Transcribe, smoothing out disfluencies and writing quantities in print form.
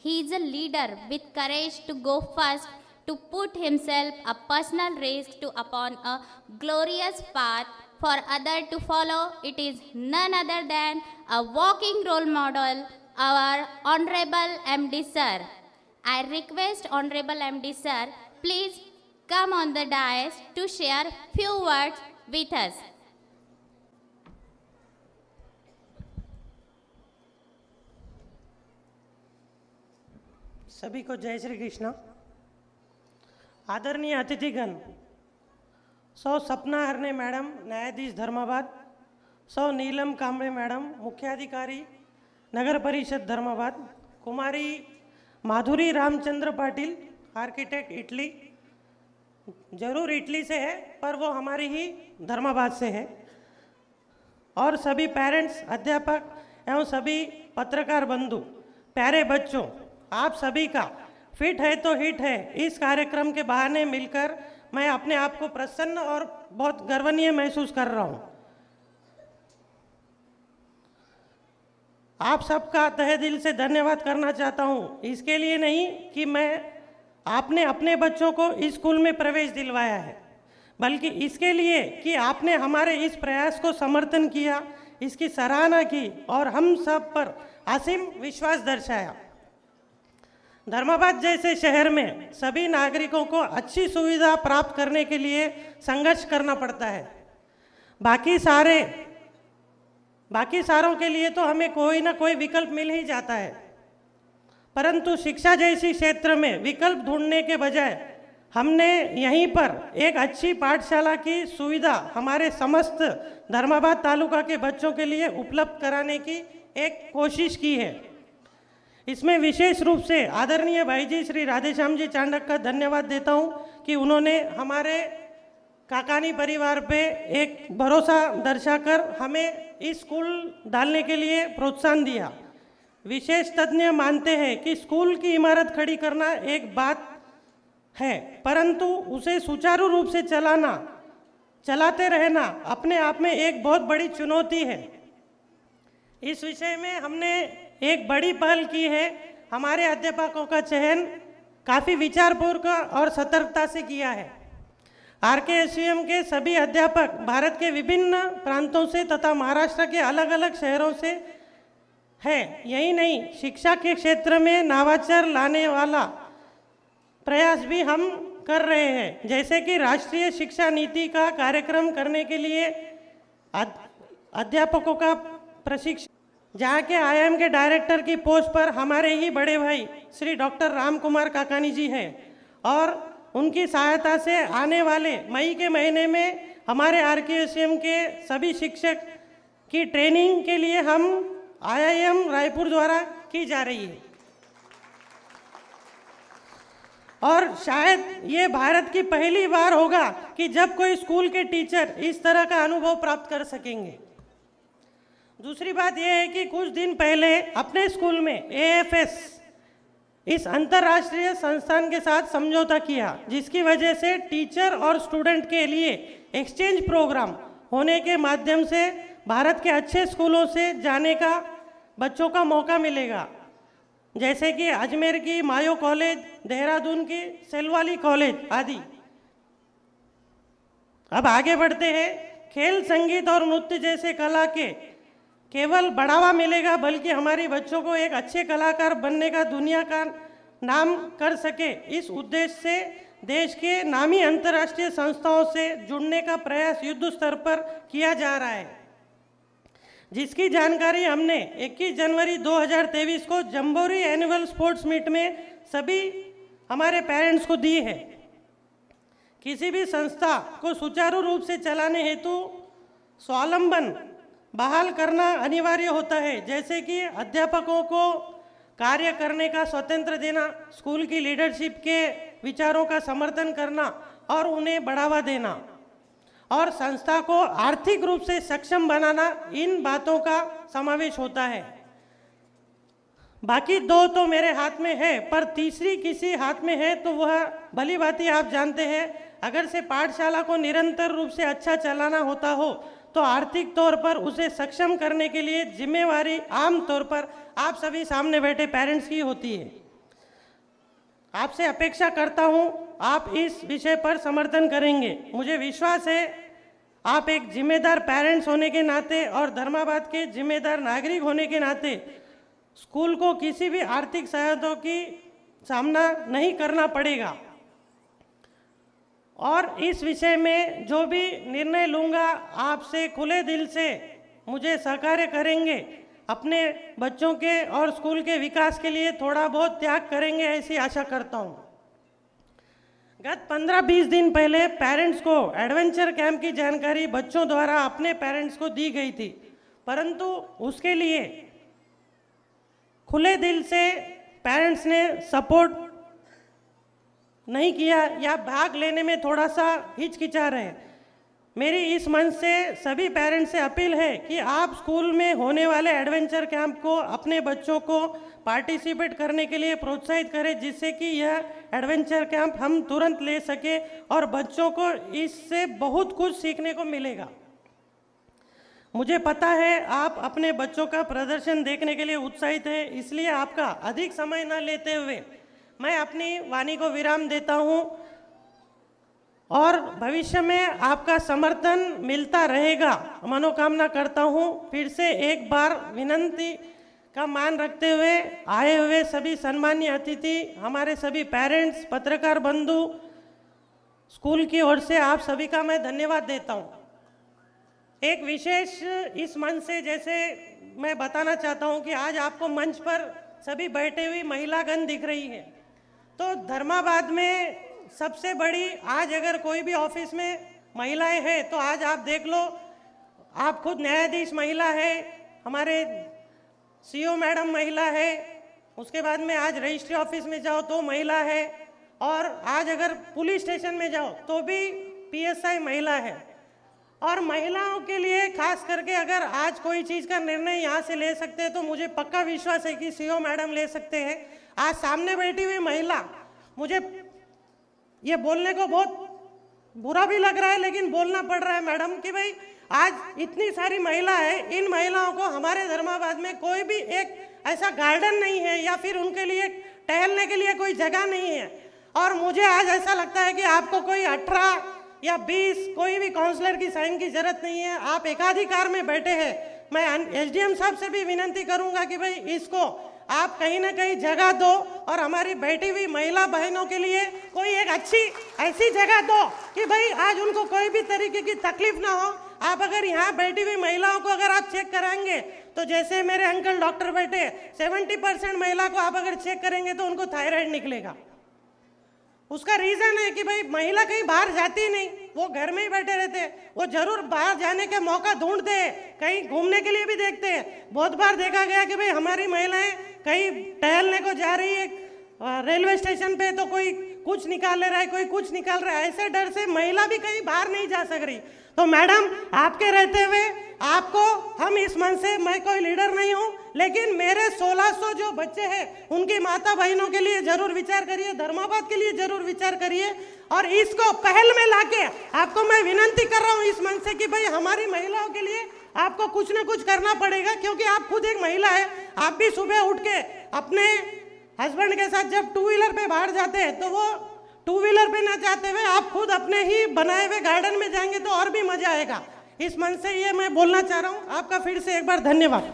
He is a leader with courage to go first, to put himself a personal risk to upon a glorious path for others to follow. It is none other than a walking role model, our Honorable MD Sir. I request Honorable MD Sir, please come on the dais to share few words with us. सभी को जय श्री कृष्ण। आदरणीय अतिथिगण, सौ सपना हरने madam न्यायाधीश धर्माबाद, सौ नीलम Kamble madam मुख्याधिकारी नगर परिषद धर्माबाद, कुमारी माधुरी रामचंद्र पाटिल आर्किटेक्ट इटली, जरूर इटली से है पर वो हमारी ही धर्माबाद से है, और सभी पेरेंट्स, अध्यापक एवं सभी पत्रकार बंधु, प्यारे बच्चों, आप सभी का फिट है तो हिट है इस कार्यक्रम के बहाने मिलकर मैं अपने आप को प्रसन्न और बहुत गर्वनीय महसूस कर रहा हूँ। आप सबका तहे दिल से धन्यवाद करना चाहता हूँ, इसके लिए नहीं कि आपने अपने बच्चों को इस स्कूल में प्रवेश दिलवाया है, बल्कि इसके लिए कि आपने हमारे इस प्रयास को समर्थन किया, इसकी सराहना की और हम सब पर असीम विश्वास दर्शाया। धर्माबाद जैसे शहर में सभी नागरिकों को अच्छी सुविधा प्राप्त करने के लिए संघर्ष करना पड़ता है। बाकी सारों के लिए तो हमें कोई ना कोई विकल्प मिल ही जाता है, परंतु शिक्षा जैसी क्षेत्र में विकल्प ढूंढने के बजाय हमने यहीं पर एक अच्छी पाठशाला की सुविधा हमारे समस्त धर्माबाद तालुका के बच्चों के लिए उपलब्ध कराने की एक कोशिश की है। इसमें विशेष रूप से आदरणीय भाई जी श्री राधेश्याम जी चांडक का धन्यवाद देता हूँ कि उन्होंने हमारे काकानी परिवार पे एक भरोसा दर्शाकर हमें इस स्कूल डालने के लिए प्रोत्साहन दिया। विशेष तज्ञ मानते हैं कि स्कूल की इमारत खड़ी करना एक बात है, परंतु उसे सुचारू रूप से चलाते रहना अपने आप में एक बहुत बड़ी चुनौती है। इस विषय में हमने एक बड़ी पहल की है। हमारे अध्यापकों का चयन काफ़ी विचारपूर्वक और सतर्कता से किया है। RKSUM के सभी अध्यापक भारत के विभिन्न प्रांतों से तथा महाराष्ट्र के अलग अलग शहरों से हैं। यही नहीं, शिक्षा के क्षेत्र में नवाचार लाने वाला प्रयास भी हम कर रहे हैं, जैसे कि राष्ट्रीय शिक्षा नीति का कार्यक्रम करने के लिए अध्यापकों का प्रशिक्षण, जहाँ के IIM के डायरेक्टर की पोस्ट पर हमारे ही बड़े भाई श्री डॉक्टर राम कुमार काकानी जी हैं, और उनकी सहायता से आने वाले मई के महीने में हमारे RKSUM के सभी शिक्षक की ट्रेनिंग के लिए हम IIM रायपुर द्वारा की जा रही है। और शायद ये भारत की पहली बार होगा कि जब कोई स्कूल के टीचर इस तरह का अनुभव प्राप्त कर सकेंगे। दूसरी बात यह है कि कुछ दिन पहले अपने स्कूल में AFS इस अंतर्राष्ट्रीय संस्थान के साथ समझौता किया, जिसकी वजह से टीचर और स्टूडेंट के लिए एक्सचेंज प्रोग्राम होने के माध्यम से भारत के अच्छे स्कूलों से जाने का बच्चों का मौका मिलेगा, जैसे कि अजमेर की मायो कॉलेज, देहरादून की सेलवाली कॉलेज आदि। अब आगे बढ़ते हैं। खेल, संगीत और नृत्य जैसे कला के केवल बढ़ावा मिलेगा, बल्कि हमारे बच्चों को एक अच्छे कलाकार बनने का, दुनिया का नाम कर सके, इस उद्देश्य से देश के नामी अंतर्राष्ट्रीय संस्थाओं से जुड़ने का प्रयास युद्ध स्तर पर किया जा रहा है, जिसकी जानकारी हमने 21 जनवरी 2023 को जम्बोरी एनुअल स्पोर्ट्स मीट में सभी हमारे पेरेंट्स को दी है। किसी भी संस्था को सुचारू रूप से चलाने हेतु स्वावलंबन बहाल करना अनिवार्य होता है, जैसे कि अध्यापकों को कार्य करने का स्वतंत्र देना, स्कूल की लीडरशिप के विचारों का समर्थन करना और उन्हें बढ़ावा देना, और संस्था को आर्थिक रूप से सक्षम बनाना, इन बातों का समावेश होता है। बाकी दो तो मेरे हाथ में है, पर तीसरी किसी हाथ में है तो वह भली भांति आप जानते हैं। अगर से पाठशाला को निरंतर रूप से अच्छा चलाना होता हो तो आर्थिक तौर पर उसे सक्षम करने के लिए जिम्मेवारी आम तौर पर आप सभी सामने बैठे पेरेंट्स की होती है। आपसे अपेक्षा करता हूं आप इस विषय पर समर्थन करेंगे। मुझे विश्वास है आप एक जिम्मेदार पेरेंट्स होने के नाते और धर्माबाद के जिम्मेदार नागरिक होने के नाते स्कूल को किसी भी आर्थिक सहायता की सामना नहीं करना पड़ेगा और इस विषय में जो भी निर्णय लूँगा आपसे खुले दिल से मुझे सहकार्य करेंगे। अपने बच्चों के और स्कूल के विकास के लिए थोड़ा बहुत त्याग करेंगे, ऐसी आशा करता हूँ। गत 15-20 दिन पहले पेरेंट्स को एडवेंचर कैंप की जानकारी बच्चों द्वारा अपने पेरेंट्स को दी गई थी, परंतु उसके लिए खुले दिल से पेरेंट्स ने सपोर्ट नहीं किया या भाग लेने में थोड़ा सा हिचकिचा रहे हैं। मेरी इस मंच से सभी पेरेंट्स से अपील है कि आप स्कूल में होने वाले एडवेंचर कैंप को अपने बच्चों को पार्टिसिपेट करने के लिए प्रोत्साहित करें, जिससे कि यह एडवेंचर कैंप हम तुरंत ले सके और बच्चों को इससे बहुत कुछ सीखने को मिलेगा। मुझे पता है आप अपने बच्चों का प्रदर्शन देखने के लिए उत्साहित है, इसलिए आपका अधिक समय न लेते हुए मैं अपनी वाणी को विराम देता हूं और भविष्य में आपका समर्थन मिलता रहेगा मनोकामना करता हूं। फिर से एक बार विनंती का मान रखते हुए आए हुए सभी सम्मानीय अतिथि, हमारे सभी पेरेंट्स, पत्रकार बंधु, स्कूल की ओर से आप सभी का मैं धन्यवाद देता हूं। एक विशेष इस मंच से जैसे मैं बताना चाहता हूं कि आज आपको मंच पर सभी बैठे हुई महिलागण दिख रही है, तो धर्माबाद में सबसे बड़ी आज अगर कोई भी ऑफिस में महिलाएं हैं तो आज आप देख लो, आप खुद न्यायाधीश महिला है, हमारे सीओ मैडम महिला है, उसके बाद में आज रजिस्ट्री ऑफिस में जाओ तो महिला है, और आज अगर पुलिस स्टेशन में जाओ तो भी पीएसआई महिला है। और महिलाओं के लिए खास करके अगर आज कोई चीज़ का निर्णय यहाँ से ले सकते हैं तो मुझे पक्का विश्वास है कि सीओ मैडम ले सकते हैं। आज सामने बैठी हुई महिला, मुझे ये बोलने को बहुत बुरा भी लग रहा है लेकिन बोलना पड़ रहा है मैडम कि भाई आज इतनी सारी महिला है, इन महिलाओं को हमारे धर्माबाद में कोई भी एक ऐसा गार्डन नहीं है या फिर उनके लिए टहलने के लिए कोई जगह नहीं है। और मुझे आज ऐसा लगता है कि आपको कोई 18 या 20 कोई भी काउंसलर की साइन की जरूरत नहीं है, आप एकाधिकार में बैठे हैं। मैं एसडीएम साहब से भी विनंती करूंगा कि भाई इसको आप कहीं ना कहीं जगह दो और हमारी बैठी हुई महिला बहनों के लिए कोई एक अच्छी ऐसी जगह दो कि भाई आज उनको कोई भी तरीके की तकलीफ ना हो। आप अगर यहाँ बैठी हुई महिलाओं को अगर आप चेक कराएंगे तो जैसे मेरे अंकल डॉक्टर बैठे 70% महिला को आप अगर चेक करेंगे तो उनको थायराइड निकलेगा। उसका रीज़न है कि भाई महिला कहीं बाहर जाती नहीं, वो घर में ही बैठे रहते हैं, वो जरूर बाहर जाने का मौका ढूंढते हैं, कहीं घूमने के लिए भी देखते हैं। बहुत बार देखा गया कि भाई हमारी महिलाएं कहीं टहलने को जा रही है रेलवे स्टेशन पे तो कोई कुछ निकाल ले रहा है, कोई कुछ निकाल रहा है, ऐसे डर से महिला भी कहीं बाहर नहीं जा सक रही। तो मैडम आपके रहते हुए आपको हम इस मन से, मैं कोई लीडर नहीं हूँ लेकिन मेरे 1600 जो बच्चे हैं उनकी माता बहनों के लिए जरूर विचार करिए, धर्माबाद के लिए जरूर विचार करिए और इसको पहल में लाके आपको मैं विनंती कर रहा हूँ इस मन से कि भाई हमारी महिलाओं के लिए आपको कुछ ना कुछ करना पड़ेगा, क्योंकि आप खुद एक महिला है। आप भी सुबह उठ के अपने हस्बैंड के साथ जब 2 व्हीलर पे बाहर जाते हैं तो वो 2 व्हीलर पे ना जाते हुए आप खुद अपने ही बनाए हुए गार्डन में जाएंगे तो और भी मजा आएगा। इस मन से ये मैं बोलना चाह रहा हूँ। आपका फिर से एक बार धन्यवाद।